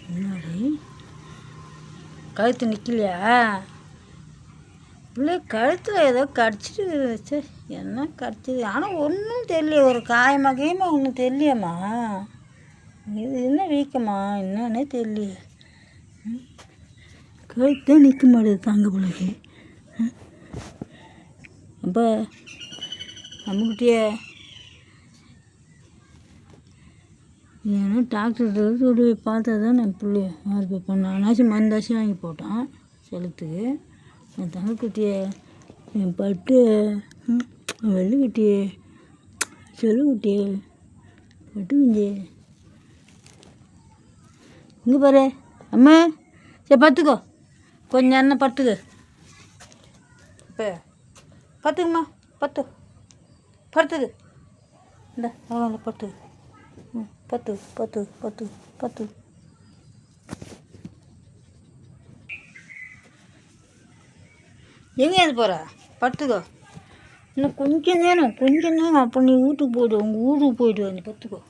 முன்னாடி கழுத்து நிற்கலையா? பிள்ளை கழுத்தில் ஏதோ கடிச்சிட்டு வச்சு என்ன கடிச்சிது? ஆனால் ஒன்றும் தெரியலையே, ஒரு காயமாக ஒன்றும் தெரியலையம்மா. இது என்ன வீக்கம்மா என்னன்னே தெரியலையே. கழுத்தே நிற்க மாட்டேது தங்க பிள்ளைக்கு. அப்போ நம்மக்கிட்டே ஏன்னா டாக்டர்கிட்ட சொல்லி பார்த்தா தான் நான் பிள்ளைய மார்பு பண்ணாச்சும் மருந்தாச்சும் வாங்கி போட்டான் செலுத்துக்கு. என் தங்கக்குட்டியை என் பட்டு வெள்ளுக்குட்டியே செல்லுக்குட்டியே பட்டு குஞ்சு இங்கே பாரு அம்மா. சரி பத்துக்கோ, கொஞ்சம் நேரம் பத்துக்கு. இப்போ பத்துக்குமா, பத்துக்கு இந்த பத்துக்கு. பத்து பத்து பத்து பத்து. எங்கே அது போகிற? பத்துக்கோ. இன்னும் கொஞ்சம் நேரம் அப்போ நீ வீட்டுக்கு போய்ட்டு உங்கள் ஊருக்கு போய்ட்டு வந்து பத்துக்கோ.